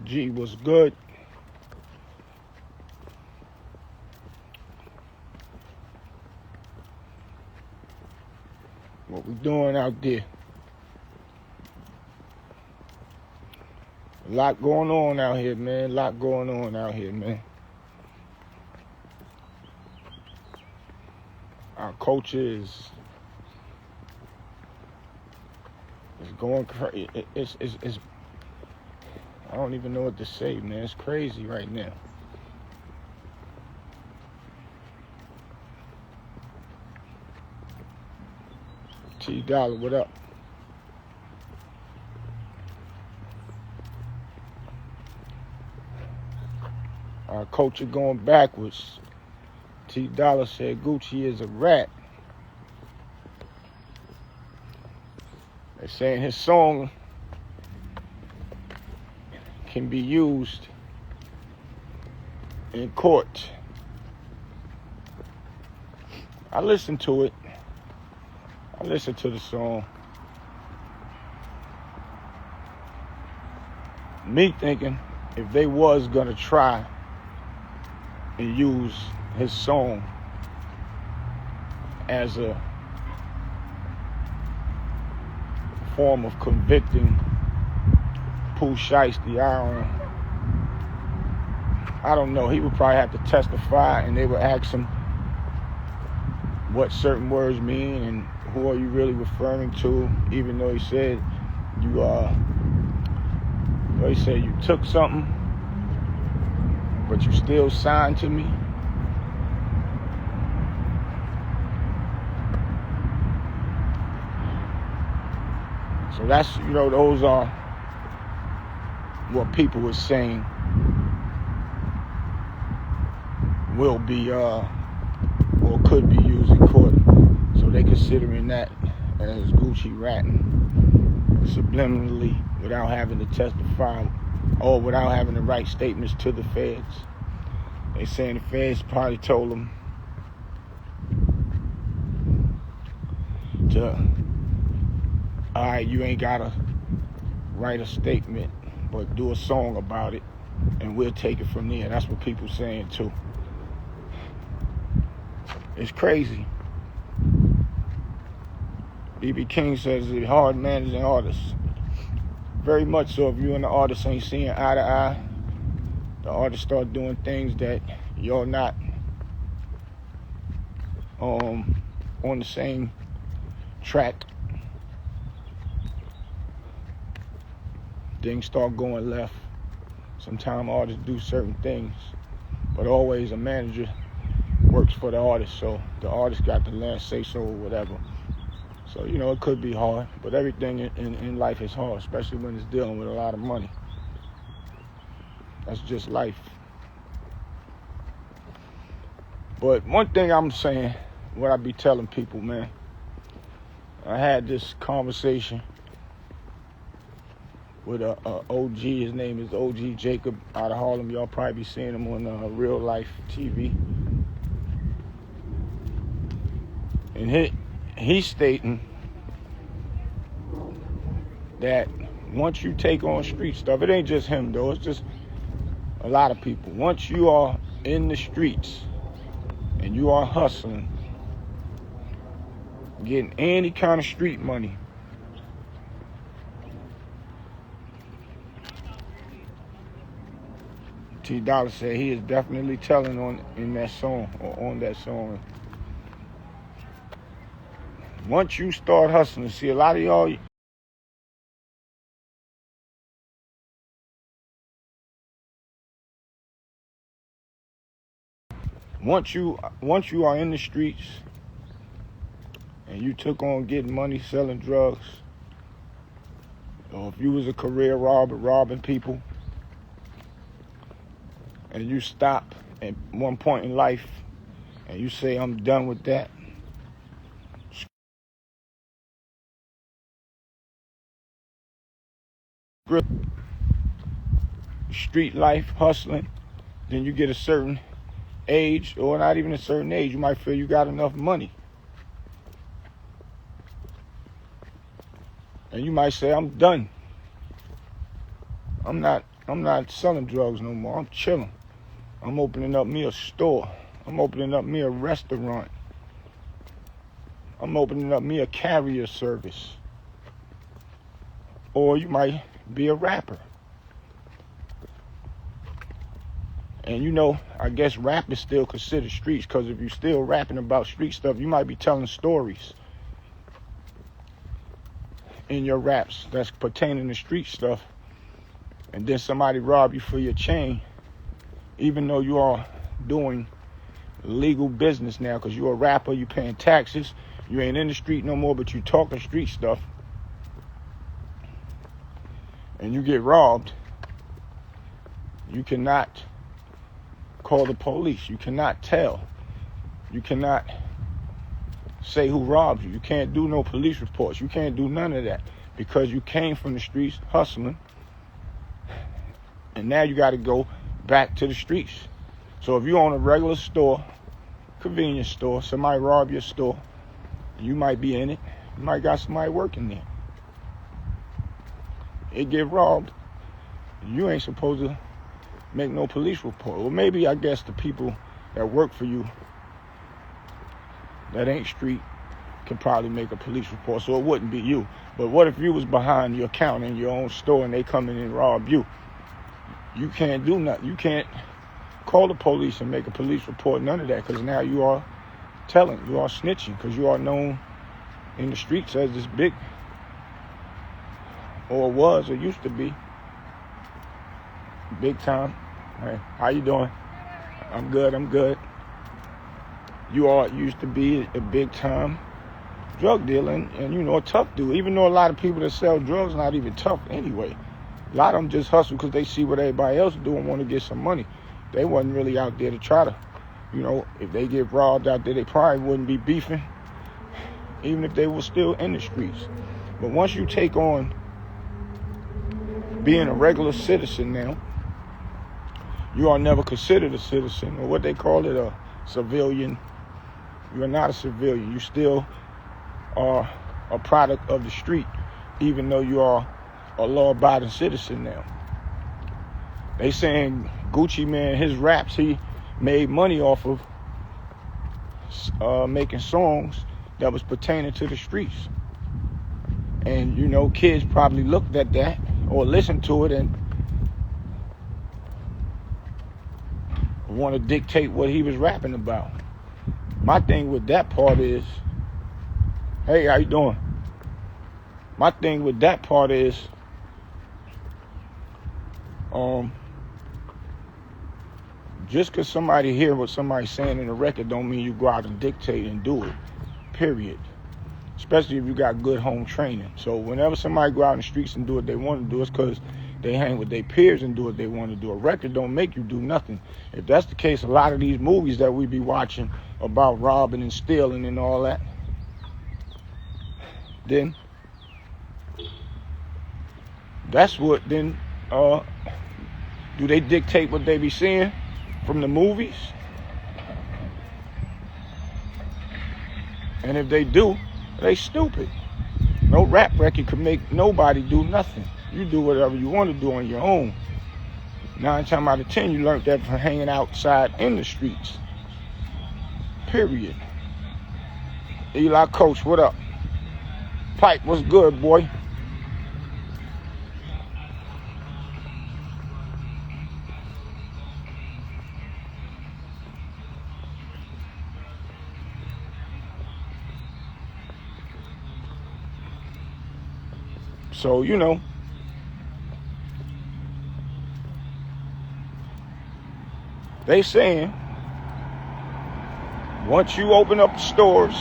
G was good. What we doing out there? A lot going on out here, man. A lot going on out here, man. Our culture is going crazy. It's I don't even know what to say, man. It's crazy right now. T Dollar, what up? Our culture going backwards. T Dollar said Gucci is a rat. They're saying his song can be used in court. I listened to it. I listened to the song. Me thinking if they was gonna try and use his song as a form of convicting Pooh Shiesty, I don't know. He would probably have to testify, and they would ask him what certain words mean and who are you really referring to, even though he said you took something, but you still signed to me. So that's, those are what people were saying will be or could be used in court. So they considering that as Gucci ratting subliminally without having to testify or without having to write statements to the feds. They saying the feds probably told them all right, you ain't gotta write a statement, but do a song about it, and we'll take it from there. That's what people saying too. It's crazy. B.B. King says it's hard managing artists. Very much so. If you and the artist ain't seeing eye to eye, the artist start doing things that you're not on the same track. Things start going left. Sometimes artists do certain things, but always a manager works for the artist, so the artist got the last say so or whatever. So, it could be hard, but everything in life is hard, especially when it's dealing with a lot of money. That's just life. But one thing I'm saying, what I be telling people, man, I had this conversation with a OG. His name is OG Jacob out of Harlem. Y'all probably be seeing him on Real Life TV. And he's stating that once you take on street stuff, it ain't just him though, it's just a lot of people. Once you are in the streets and you are hustling, getting any kind of street money, T Dollar said he is definitely telling on that song. Once you start hustling, see a lot of y'all, once you are in the streets and you took on getting money selling drugs, or if you was a career robber robbing people, and you stop at one point in life and you say, I'm done with that, street life, hustling, then you get a certain age, or not even a certain age, you might feel you got enough money. And you might say, I'm done. I'm not I'm not selling drugs no more. I'm chilling. I'm opening up me a store. I'm opening up me a restaurant. I'm opening up me a carrier service. Or you might be a rapper. And you know, I guess rap is still considered streets, because if you're still rapping about street stuff, you might be telling stories in your raps that's pertaining to street stuff. And then somebody rob you for your chain, even though you are doing legal business now, because you're a rapper, you paying taxes, you ain't in the street no more, but you talking street stuff, and you get robbed. You cannot call the police. You cannot tell. You cannot say who robbed you. You can't do no police reports. You can't do none of that, because you came from the streets hustling, and now you got to go back to the streets. So if you own a regular store, convenience store, somebody rob your store, you might be in it. You might got somebody working there. It get robbed. You ain't supposed to make no police report. Well, maybe, I guess, the people that work for you that ain't street can probably make a police report, so it wouldn't be you. But what if you was behind your counter in your own store and they come in and rob you? You can't do nothing. You can't call the police and make a police report, none of that, because now you are telling, you are snitching, because you are known in the streets as this big, or was, or used to be, big time. Hey, how you doing? I'm good. You all used to be a big time drug dealer, and you know, a tough dude, even though a lot of people that sell drugs not even tough anyway. A lot of them just hustle because they see what everybody else do and want to get some money. They wasn't really out there to try to, you know, if they get robbed out there, they probably wouldn't be beefing, even if they were still in the streets. But once you take on being a regular citizen now, you are never considered a citizen, or what they call it, a civilian. You are not a civilian. You still are a product of the street, even though you are a law-abiding citizen now. They saying Gucci Mane, his raps, he made money off of making songs that was pertaining to the streets. And, you know, kids probably looked at that or listened to it and want to dictate what he was rapping about. My thing with that part is, hey, how you doing? My thing with that part is, just because somebody hear what somebody's saying in the record don't mean you go out and dictate and do it, period. Especially if you got good home training. So whenever somebody go out in the streets and do what they want to do, it's because they hang with their peers and do what they want to do. A record don't make you do nothing. If that's the case, a lot of these movies that we be watching about robbing and stealing and all that, then that's what, then do they dictate what they be seeing from the movies? And if they do, they stupid. No rap record could make nobody do nothing. You do whatever you want to do on your own. 9 times out of 10, you learned that from hanging outside in the streets. Period. Eli Coach, what up? Pipe, what's good, boy? So, you know, they saying once you open up the stores,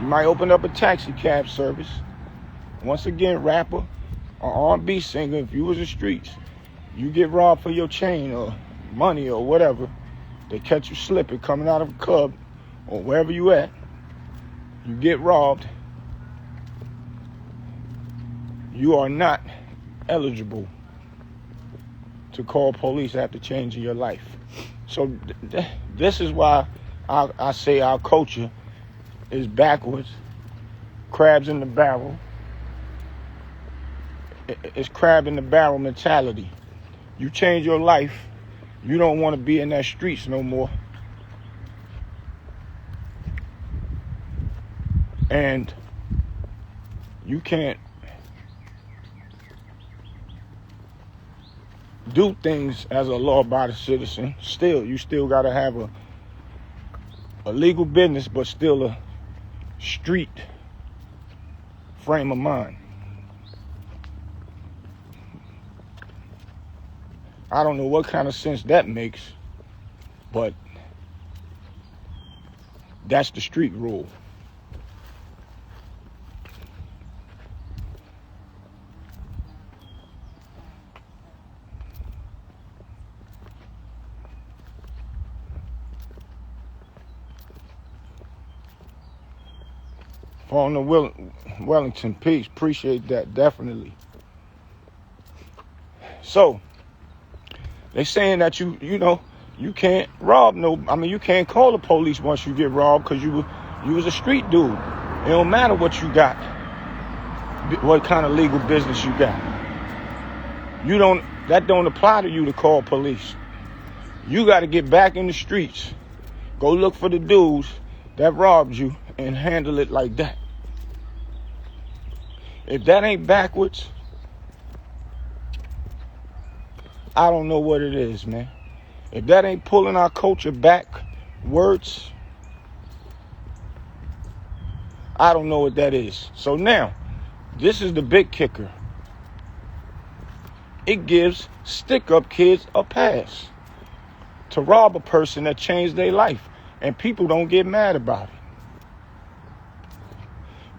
you might open up a taxi cab service. Once again, rapper or R&B singer, if you was in the streets, you get robbed for your chain or money or whatever, they catch you slipping coming out of a club or wherever you at, you get robbed, you are not eligible to call police after changing your life. So this is why I say our culture is backwards, crabs in the barrel, it's crab in the barrel mentality. You change your life, you don't want to be in that streets no more. And you can't do things as a law-abiding citizen. You still got to have a legal business, but still a street frame of mind. I don't know what kind of sense that makes, but that's the street rule. On the Wellington, peace. Appreciate that, definitely. So, they saying that you can't rob you can't call the police once you get robbed because you was a street dude. It don't matter what you got, what kind of legal business you got. That don't apply to you to call police. You got to get back in the streets. Go look for the dudes that robbed you and handle it like that. If that ain't backwards, I don't know what it is, man. If that ain't pulling our culture backwards, I don't know what that is. So now, this is the big kicker. It gives stick-up kids a pass to rob a person that changed their life, and people don't get mad about it.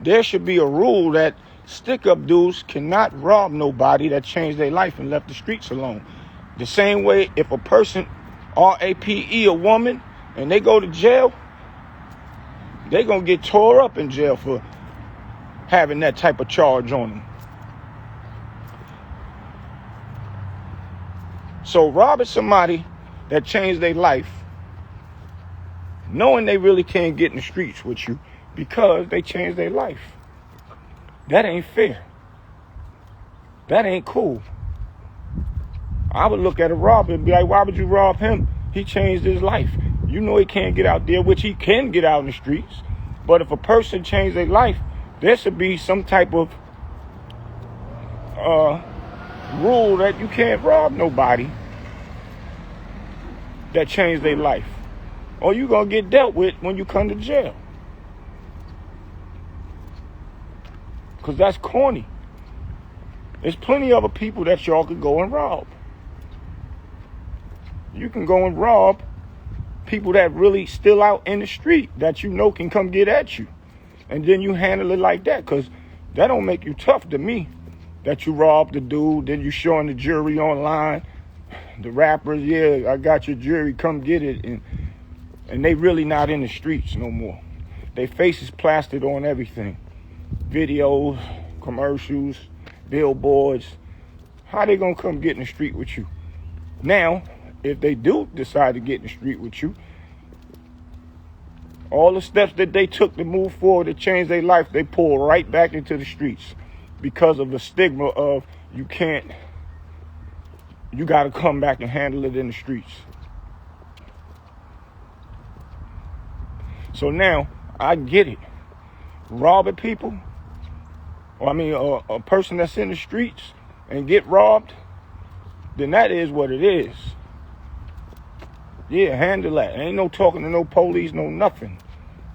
There should be a rule that stick-up dudes cannot rob nobody that changed their life and left the streets alone. The same way if a person, R-A-P-E, a woman, and they go to jail, they gonna get tore up in jail for having that type of charge on them. So robbing somebody that changed their life, knowing they really can't get in the streets with you because they changed their life, that ain't fair. That ain't cool. I would look at a robber and be like, why would you rob him? He changed his life. You know he can't get out there, which he can get out in the streets. But if a person changed their life, there should be some type of rule that you can't rob nobody that changed their life, or you gonna get dealt with when you come to jail. Because that's corny. There's plenty of other people that y'all could go and rob. You can go and rob people that really still out in the street that you know can come get at you. And then you handle it like that, because that don't make you tough to me. That you robbed the dude, then you showing the jury online, the rappers, yeah, I got your jury, come get it. And they really not in the streets no more. They faces plastered on everything. Videos, commercials, billboards. How they gonna come get in the street with you? Now, if they do decide to get in the street with you, all the steps that they took to move forward to change their life, they pull right back into the streets because of the stigma of you got to come back and handle it in the streets. So now, I get it. Robbing people, a person that's in the streets and get robbed, then that is what it is. Yeah, handle that. Ain't no talking to no police, no nothing.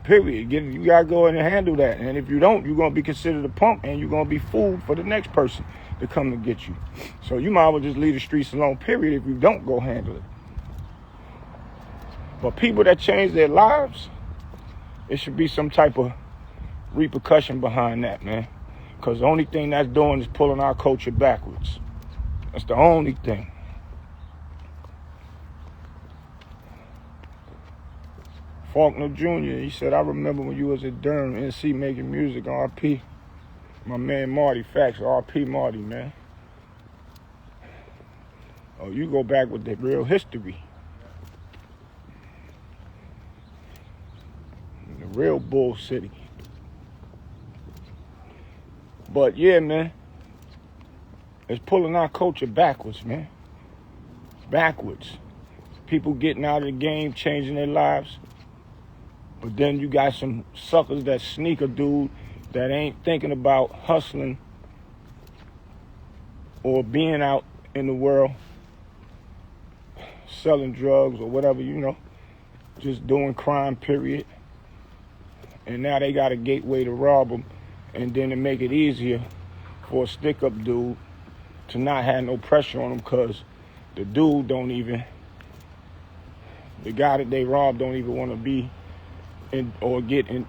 Period. You got to go in and handle that. And if you don't, you're going to be considered a punk and you're going to be food for the next person to come to get you. So you might as well just leave the streets alone, period, if you don't go handle it. But people that change their lives, it should be some type of repercussion behind that, man. Because the only thing that's doing is pulling our culture backwards. That's the only thing. Faulkner Jr., he said, I remember when you was at Durham, NC, making music, RP. My man Marty, facts, RP Marty, man. Oh, you go back with the real history. The real Bull City. But yeah, man. It's pulling our culture backwards, man. It's backwards. People getting out of the game, changing their lives. But then you got some suckers that sneak a dude that ain't thinking about hustling or being out in the world, selling drugs or whatever, just doing crime, period. And now they got a gateway to rob them, and then to make it easier for a stick-up dude to not have no pressure on him, because the dude the guy that they robbed don't even want to be in or get in,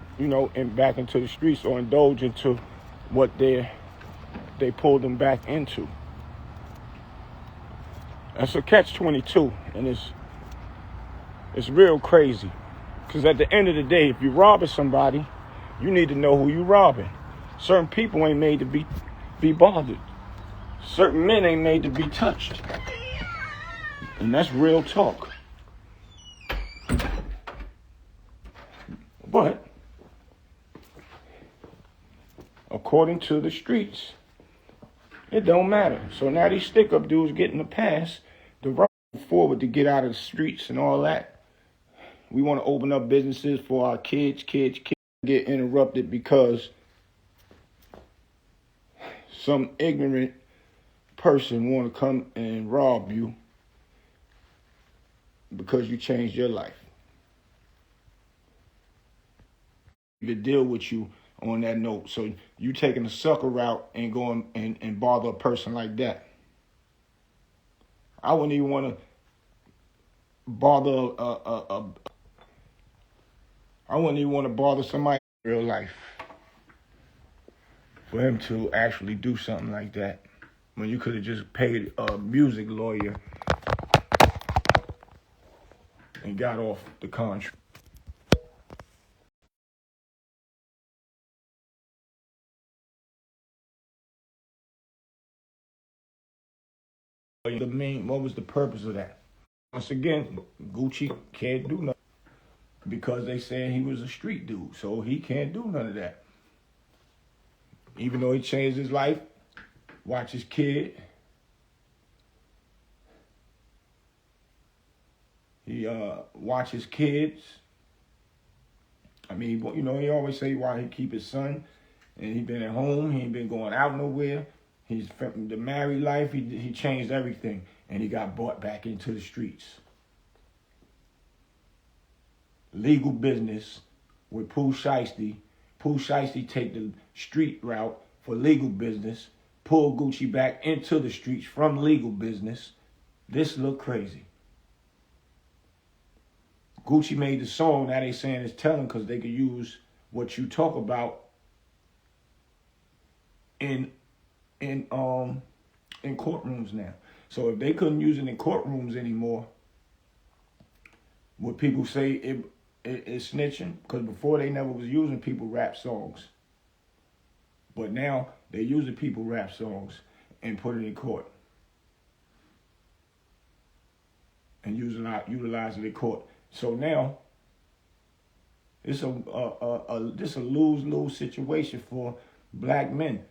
back into the streets or indulge into what they pulled them back into. That's a catch-22, and it's real crazy. Because at the end of the day, if you're robbing somebody, you need to know who you're robbing. Certain people ain't made to be bothered. Certain men ain't made to be touched. And that's real talk. But, according to the streets, it don't matter. So now these stick-up dudes getting a pass to run forward to get out of the streets and all that. We want to open up businesses for our kids get interrupted because some ignorant person want to come and rob you because you changed your life. To deal with you on that note. So you taking the sucker route and going and bother a person like that. I wouldn't even want to bother I wouldn't even want to bother somebody in real life for him to actually do something like that, when you could have just paid a music lawyer and got off the contract. What was the purpose of that? Once again, Gucci can't do nothing because they saying he was a street dude, so he can't do none of that. Even though he changed his life, watch his kid. He watch his kids. I mean, he always say why he keep his son, and he been at home. He ain't been going out nowhere. He's the married life. He changed everything, and he got brought back into the streets. Legal business with Pooh Shiesty. Pooh Shiesty take the street route for legal business. Pull Gucci back into the streets from legal business. This look crazy. Gucci made the song. Now they saying it's telling because they could use what you talk about in courtrooms now. So if they couldn't use it in courtrooms anymore, would people say it's snitching? Because before they never was using people rap songs. But now they're using people rap songs and put it in court. And utilizing it in court. So now it's a lose-lose situation for black men.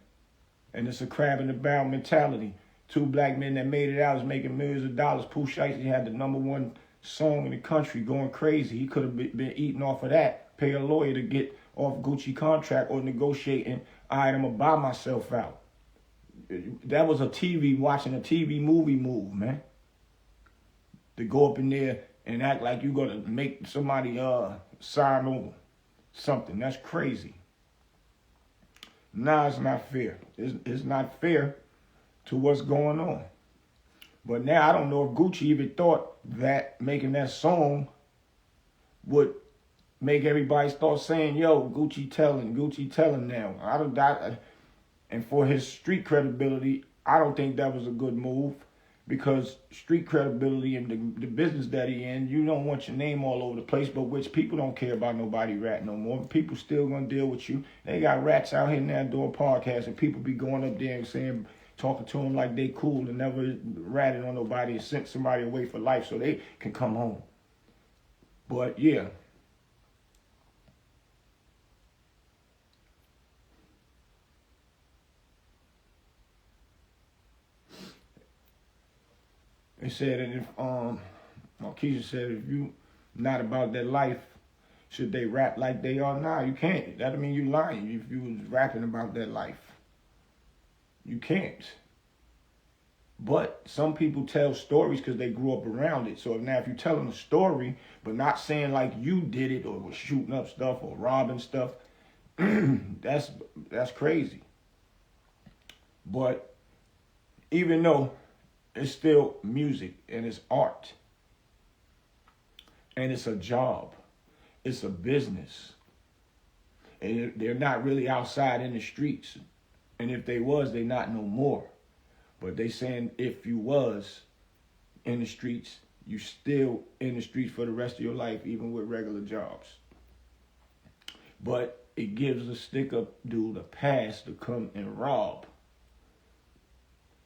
And it's a crab in the barrel mentality. Two black men that made it out is making millions of dollars. Pooh Shiesty had the #1 song in the country, going crazy. He could have been eating off of that. Pay a lawyer to get off Gucci contract or negotiating. All right, I'm gonna buy myself out. That was watching a TV movie move, man. To go up in there and act like you're gonna make somebody sign over something. That's crazy. Nah, it's not fair. It's not fair to what's going on. But now I don't know if Gucci even thought that making that song would make everybody start saying, yo, Gucci telling now. I don't doubt, and for his street credibility, I don't think that was a good move, because street credibility and the business that he in, you don't want your name all over the place, but which people don't care about nobody rat no more. People still gonna deal with you. They got rats out here now doing podcasts, and people be going up there and talking to them like they cool and never ratted on nobody and sent somebody away for life so they can come home. But yeah. It said, and if Marquisha said, if you not about that life, should they rap like they are now? You can't. That mean you lying. If you was rapping about that life, you can't. But some people tell stories because they grew up around it. So now if you're telling a story, but not saying like you did it or was shooting up stuff or robbing stuff, that's crazy. But even though it's still music and it's art and it's a job, it's a business, and they're not really outside in the streets. And if they was, they not no more. But they saying if you was in the streets, you still in the streets for the rest of your life, even with regular jobs. But it gives a stick-up dude a pass to come and rob.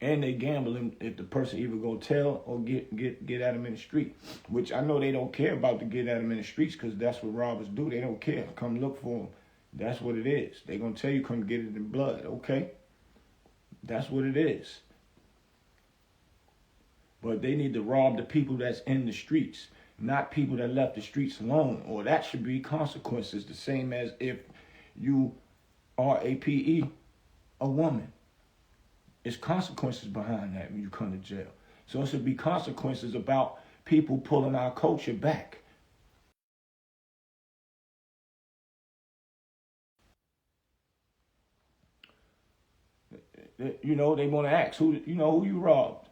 And they gambling if the person either go tell or get at him in the street. Which I know they don't care about to get at him in the streets because that's what robbers do. They don't care. Come look for them. That's what it is. They gonna tell you come get it in blood. Okay? That's what it is. But they need to rob the people that's in the streets, not people that left the streets alone. Or that should be consequences, the same as if you are a woman. It's consequences behind that when you come to jail. So it should be consequences about people pulling our culture back. You know, they want to ask who you robbed.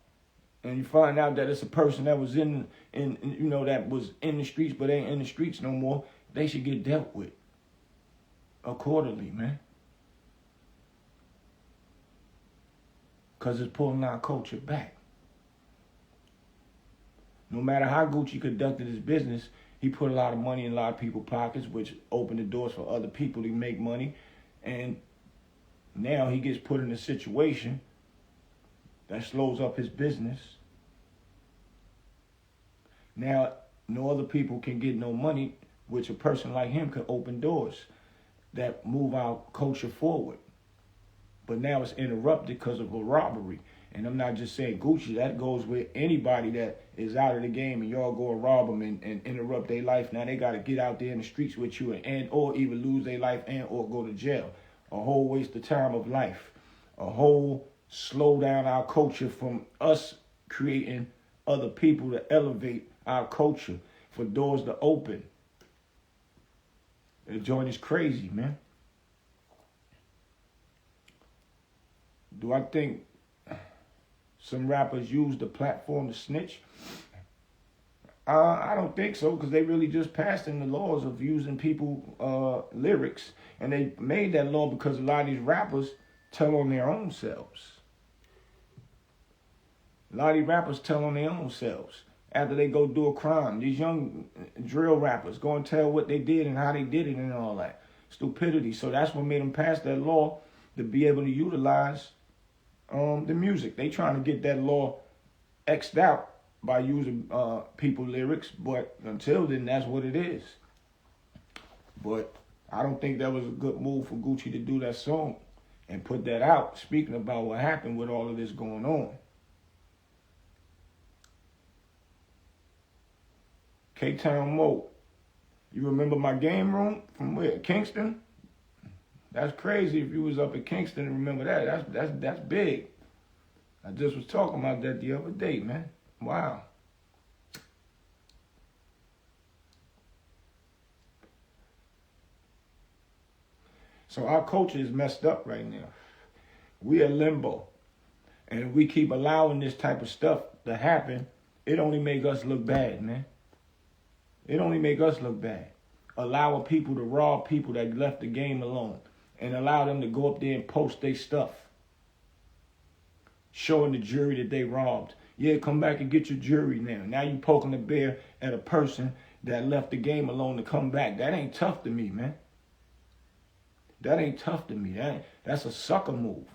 And you find out that it's a person that was in that was in the streets but ain't in the streets no more. They should get dealt with accordingly, man. Because it's pulling our culture back. No matter how Gucci conducted his business, he put a lot of money in a lot of people's pockets, which opened the doors for other people to make money. And now he gets put in a situation that slows up his business. Now, no other people can get no money, which a person like him could open doors that move our culture forward. But now it's interrupted because of a robbery. And I'm not just saying Gucci. That goes with anybody that is out of the game and y'all go and rob them and interrupt their life. Now they got to get out there in the streets with you and or even lose their life and or go to jail. A whole waste of time of life. A whole slow down our culture from us creating other people to elevate our culture for doors to open. The joint is crazy, man. Do I think some rappers use the platform to snitch? I don't think so, because they really just passed in the laws of using people lyrics, and they made that law because a lot of these rappers tell on their own selves. A lot of these rappers tell on their own selves after they go do a crime. These young drill rappers go and tell what they did and how they did it and all that. Stupidity. So that's what made them pass that law to be able to utilize the music. They trying to get that law X'd out by using people lyrics, but until then, that's what it is. But I don't think that was a good move for Gucci to do that song and put that out, speaking about what happened with all of this going on. K-Town Mo, you remember my game room from where? Kingston? That's crazy if you was up at Kingston and remember that. That's big. I just was talking about that the other day, man. Wow. So our culture is messed up right now. We are limbo. And if we keep allowing this type of stuff to happen, it only make us look bad, man. It only make us look bad. Allowing people to rob people that left the game alone and allow them to go up there and post their stuff. Showing the jury that they robbed. Yeah, come back and get your jury now. Now you poking the bear at a person that left the game alone to come back. That ain't tough to me, man. That ain't tough to me. That's a sucker move.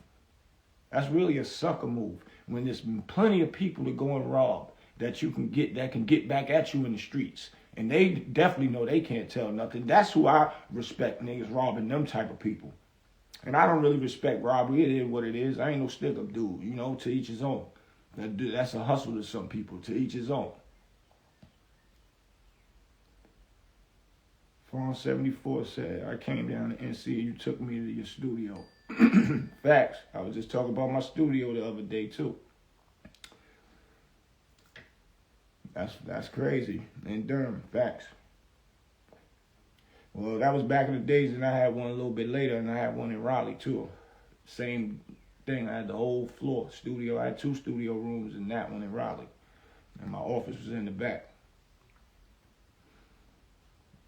That's really a sucker move. When there's plenty of people to go and rob that can get back at you in the streets. And they definitely know they can't tell nothing. That's who I respect, niggas robbing them type of people. And I don't really respect robbery. It is what it is. I ain't no stick-up dude, to each his own. That's a hustle to some people. To each his own. Farm 74 said, I came down to NC and you took me to your studio. Facts. I was just talking about my studio the other day too. That's crazy. In Durham. Facts. Well, that was back in the days, and I had one a little bit later, and I had one in Raleigh too. Same thing. I had the whole floor studio. I had 2 studio rooms and that one in Raleigh, and my office was in the back.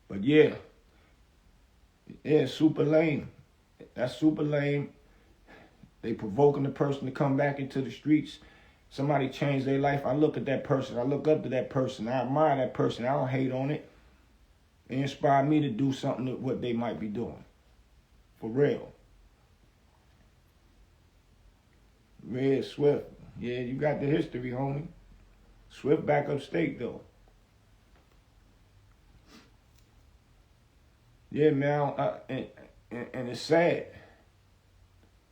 But yeah, super lame. That's super lame. They provoking the person to come back into the streets. Somebody changed their life. I look at that person. I look up to that person. I admire that person. I don't hate on it. It inspired me to do something that what they might be doing. For real. Red Swift. Yeah, you got the history, homie. Swift back upstate, though. Yeah, man. And it's sad.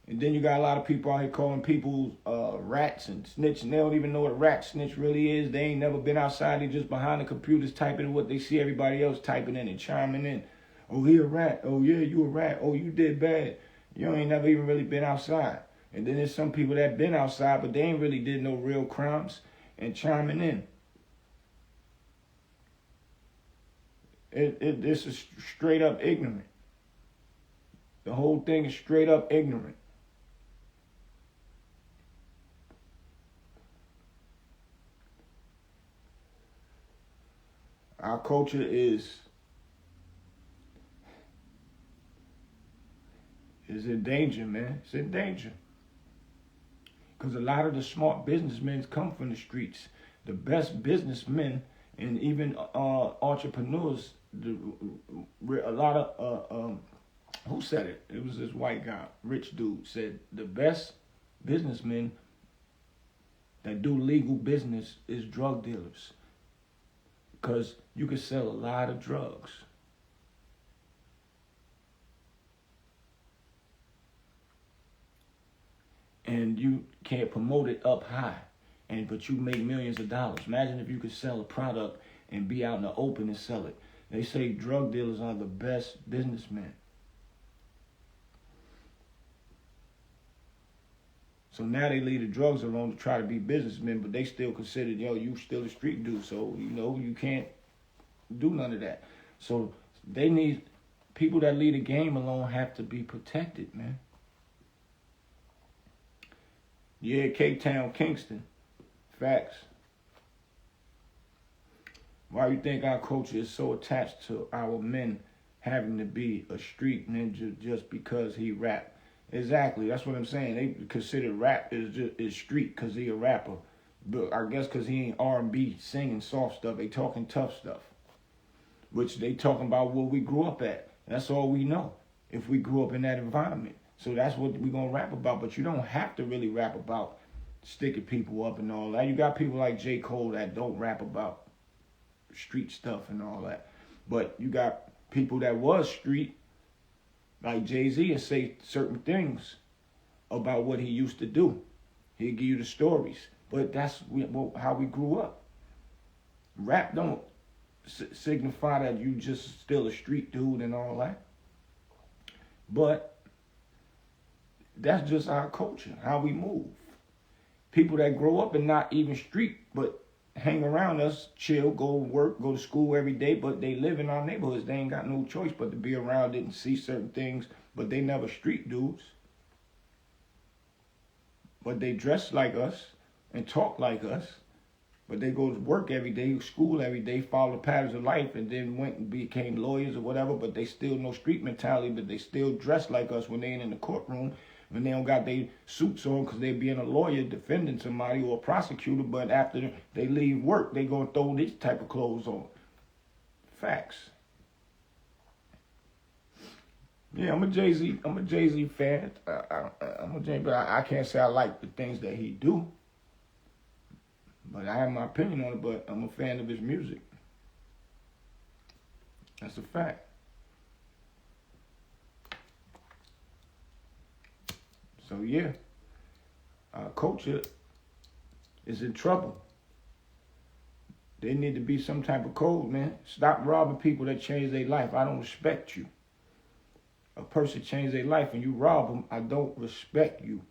And then you got a lot of people out here calling people rats and snitching. They don't even know what a rat snitch really is. They ain't never been outside. They just behind the computers typing in what they see everybody else typing in and chiming in. Oh, he a rat. Oh, yeah, you a rat. Oh, you did bad. You ain't never even really been outside. And then there's some people that been outside, but they ain't really did no real crimes and chiming in. This is straight up ignorant. The whole thing is straight up ignorant. Our culture is in danger, man. It's in danger. Because a lot of the smart businessmen come from the streets. The best businessmen and even entrepreneurs, a lot of, who said it? It was this white guy, rich dude, said the best businessmen that do legal business is drug dealers. Because you can sell a lot of drugs. And you can't promote it up high. But you make millions of dollars. Imagine if you could sell a product and be out in the open and sell it. They say drug dealers are the best businessmen. So now they leave the drugs alone to try to be businessmen, but they still consider, you still a street dude, so, you can't do none of that. So they need, people that leave the game alone have to be protected, man. Yeah, Cape Town, Kingston. Facts. Why do you think our culture is so attached to our men having to be a street ninja just because he rap? Exactly, that's what I'm saying. They consider rap is street because he a rapper. But I guess because he ain't R&B singing soft stuff, they talking tough stuff. Which they talking about what we grew up at. That's all we know, if we grew up in that environment. So that's what we going to rap about. But you don't have to really rap about sticking people up and all that. You got people like J. Cole that don't rap about street stuff and all that. But you got people that was street, like Jay-Z, and say certain things about what he used to do. He'll give you the stories. But that's how we grew up. Rap don't signify that you just still a street dude and all that. But that's just our culture, how we move. People that grow up and not even street, but hang around us, chill, go work, go to school every day, but they live in our neighborhoods. They ain't got no choice but to be around it and see certain things, but they never street dudes. But they dress like us and talk like us, but they go to work every day, school every day, follow the patterns of life, and then went and became lawyers or whatever, but they still no street mentality, but they still dress like us when they ain't in the courtroom, when they don't got their suits on because they being a lawyer defending somebody or a prosecutor, but after they leave work, they gonna throw these type of clothes on. Facts. Yeah, I'm a Jay-Z fan. I'm a Jay, but I can't say I like the things that he do. But I have my opinion on it, but I'm a fan of his music. That's a fact. So yeah, culture is in trouble. There need to be some type of code, man. Stop robbing people that change their life. I don't respect you. A person change their life and you rob them, I don't respect you.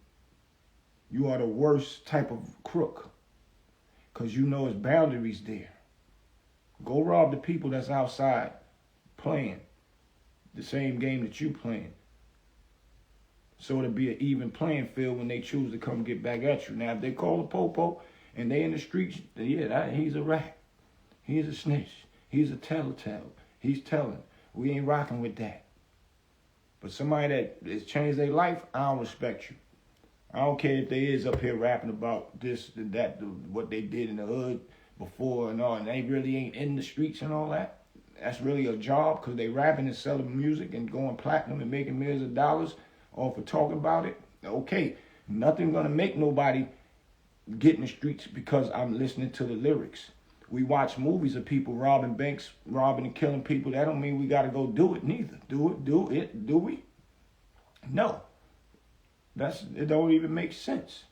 You are the worst type of crook. Because you know there's boundaries there. Go rob the people that's outside playing the same game that you playing. So it'll be an even playing field when they choose to come get back at you. Now, if they call a popo and they in the streets, yeah, he's a rat. He's a snitch. He's a telltale. He's telling. We ain't rocking with that. But somebody that has changed their life, I don't respect you. I don't care if they is up here rapping about this and that, what they did in the hood before and all, and they really ain't in the streets and all that. That's really a job because they rapping and selling music and going platinum and making millions of dollars off of talking about it. Okay, nothing gonna make nobody get in the streets because I'm listening to the lyrics. We watch movies of people robbing banks, robbing and killing people. That don't mean we gotta go do it neither. Do we? No. It don't even make sense.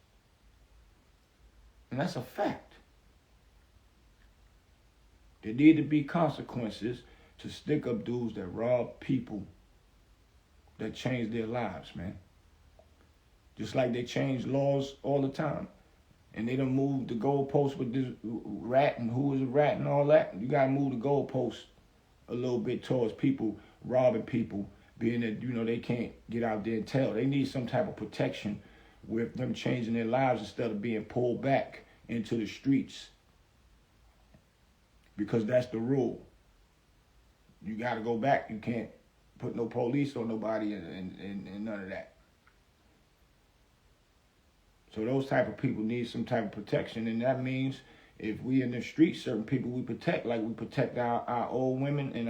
And that's a fact. There need to be consequences to stick up dudes that rob people that change their lives, man. Just like they change laws all the time. And they done moved the goalpost with this rat and who is a rat and all that. You gotta move the goalpost a little bit towards people robbing people, being that, they can't get out there and tell. They need some type of protection with them changing their lives instead of being pulled back into the streets. Because that's the rule. You gotta go back. You can't put no police on nobody and none of that. So those type of people need some type of protection, and that means if we in the streets, certain people we protect, like we protect our old women and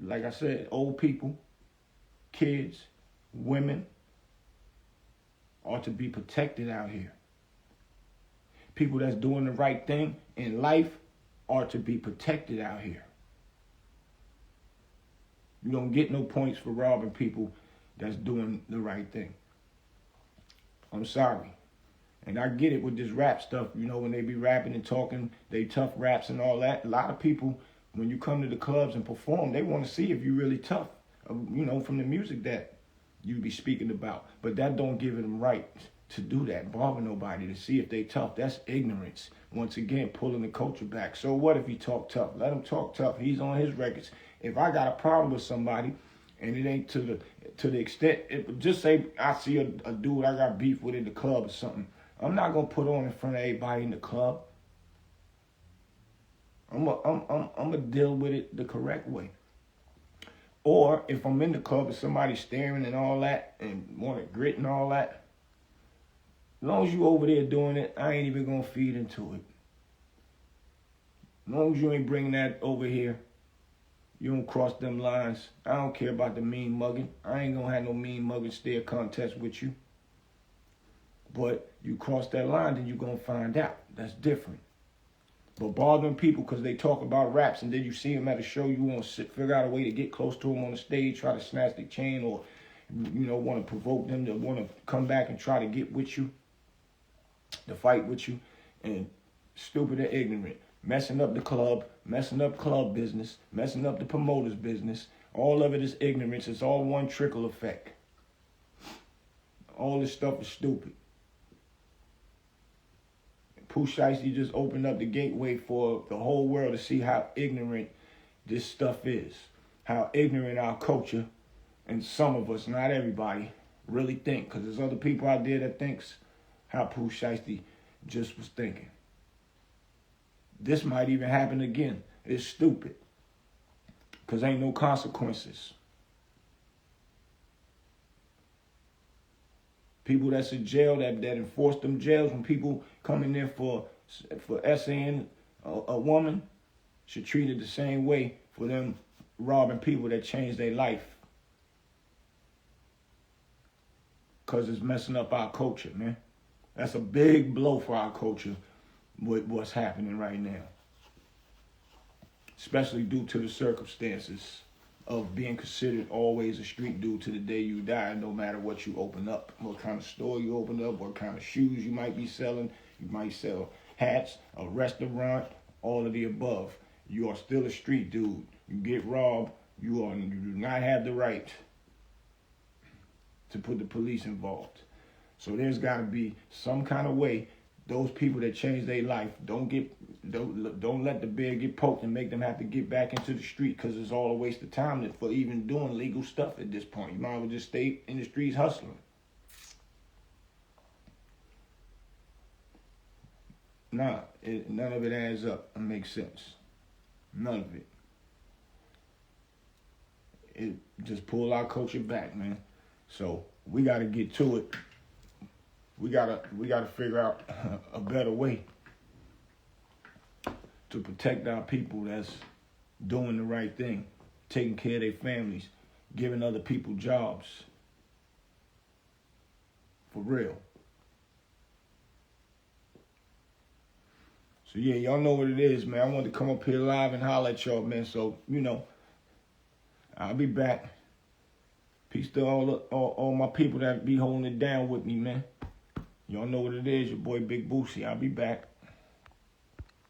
like I said, old people, kids, women ought to be protected out here. People that's doing the right thing in life ought to be protected out here. You don't get no points for robbing people that's doing the right thing. I'm sorry. And I get it with this rap stuff, when they be rapping and talking, they tough raps and all that. A lot of people, when you come to the clubs and perform, they want to see if you really tough, from the music that you be speaking about. But that don't give them right to do that, bother nobody to see if they tough. That's ignorance. Once again, pulling the culture back. So what if he talk tough? Let him talk tough. He's on his records. If I got a problem with somebody and it ain't to the extent, just say I see a dude I got beef with in the club or something, I'm not gonna put on in front of everybody in the club. I'm gonna deal with it the correct way. Or if I'm in the club and somebody's staring and all that and want to grit and all that, as long as you over there doing it, I ain't even gonna feed into it. As long as you ain't bringing that over here, you don't cross them lines. I don't care about the mean mugging. I ain't gonna have no mean mugging stare contest with you. But you cross that line, then you gonna find out. That's different. But bothering people because they talk about raps and then you see them at a show, you want to figure out a way to get close to them on the stage, try to snatch their chain, or want to provoke them to want to come back and try to get with you, to fight with you, and stupid and ignorant. Messing up the club, messing up club business, messing up the promoter's business. All of it is ignorance. It's all one trickle effect. All this stuff is stupid. Pooh Shiesty just opened up the gateway for the whole world to see how ignorant this stuff is. How ignorant our culture, and some of us, not everybody, really think. Because there's other people out there that thinks how Pooh Shiesty just was thinking. This might even happen again. It's stupid. Because ain't no consequences. People that's in jail, that enforce them jails, when people come in there for essaying a woman, should treat it the same way for them robbing people that change their life. Because it's messing up our culture, man. That's a big blow for our culture, with what's happening right now. Especially due to the circumstances of being considered always a street dude to the day you die, no matter what you open up, what kind of store you open up, what kind of shoes you might be selling. You might sell hats, a restaurant, all of the above. You are still a street dude. You get robbed, you do not have the right to put the police involved. So there's got to be some kind of way those people that change their life don't let the bear get poked and make them have to get back into the street, because it's all a waste of time for even doing legal stuff at this point. You might as well just stay in the streets hustling. Nah, none of it adds up and makes sense. None of it. It just pull our culture back, man. So we got to get to it. We gotta figure out a better way to protect our people that's doing the right thing, taking care of their families, giving other people jobs. For real. So yeah, y'all know what it is, man. I wanted to come up here live and holler at y'all, man. So, I'll be back. Peace to all my people that be holding it down with me, man. Y'all know what it is, your boy Big Boosie. I'll be back.